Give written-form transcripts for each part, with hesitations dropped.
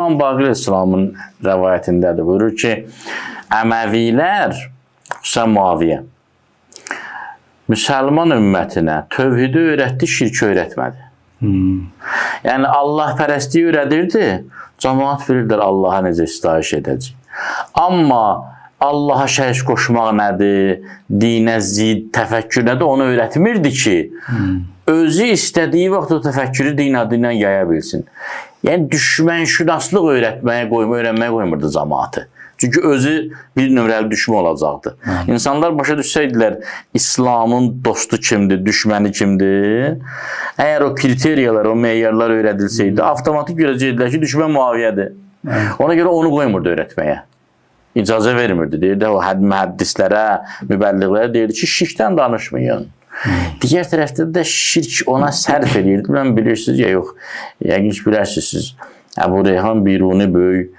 İmam Baqir İslamın rəvayətindədir. Buyurur ki, Əməvilər, xüsusən Muaviyə, müsəlman ümmətinə tövhidi öyrətdi, şirk öyrətmədi. Yəni, Allah pərəstliyi öyrədirdi, cəmaat bilirlər Allaha necə istahiş edəcək. Amma Allaha şərik qoşmaq nədir, dinə zid, təfəkkür nədir, onu öyrətmirdi ki, özü istədiyi vaxt o təfəkkürü din adıyla yaya bilsin. Yəni, düşmənşünaslıq öyrənməyə qoymurdu cəmaatı. Çünki özü bir nömrəli düşmən olacaqdı. İnsanlar başa düşsəydilər, İslamın dostu kimdir, düşməni kimdir? Əgər o kriteriyalar, o meyyarlar öyrədilsəydi, avtomatik görəcəkdilər ki, düşmən Muaviyyədir. Ona görə onu qoymurdu öyrətməyə. İcazə vermirdi. Deyirdi, o mühəddislərə, mübəlliqlərə deyirdi ki, şirkdən danışmayın. Digər tərəfdə də şirk ona sərf edirdi. Mən bilirsiniz ya yox, yəqin ki bilərsiniz siz. Əbu Reyhan Biruni böyük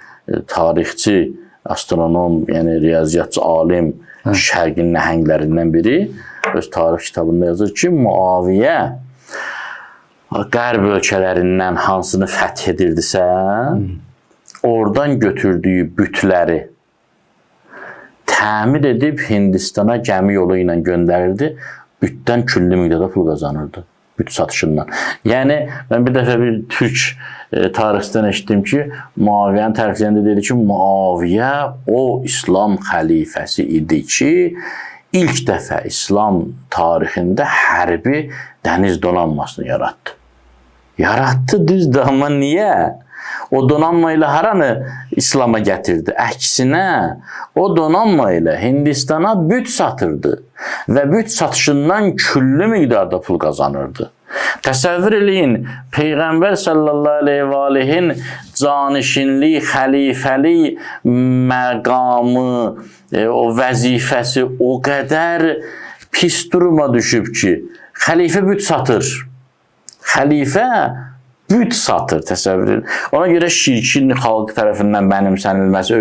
tarixçi, astronom, yəni riyaziyyatçı, alim, şərqin nəhənglərindən biri öz tarix kitabında yazır ki, Muaviyyə qərb ölkələrindən hansını fəth edirdisə, oradan götürdüyü bütləri təmir edib Hindistana gəmi yolu ilə göndərirdi. Bütdən külli miqdarda pul qazanırdı. Büt satışından. Yəni, mən bir dəfə bir türk tarixçidən eşitdim ki, Muaviyyənin təriflərində dedi ki, Muaviyyə o İslam xəlifəsi idi ki, ilk dəfə İslam tarixində hərbi dəniz donanmasını yaratdı. Yaratdı, düzdür, amma niyə? O donanma ilə haranı İslam'a gətirdi? Əksinə, o donanma ilə Hindistana büt satırdı və büt satışından küllü miqdarda pul qazanırdı. Təsəvvür eləyin, Peyğəmbər sallallahu aleyhi və aleyhin canişinlik, xəlifəlik məqamı, o vəzifəsi o qədər pis duruma düşüb ki, xəlifə büt satır. Xəlifə büt satır, təsəvvür edin. Ona görə şirkin xalq tərəfindən mənimsənilməsi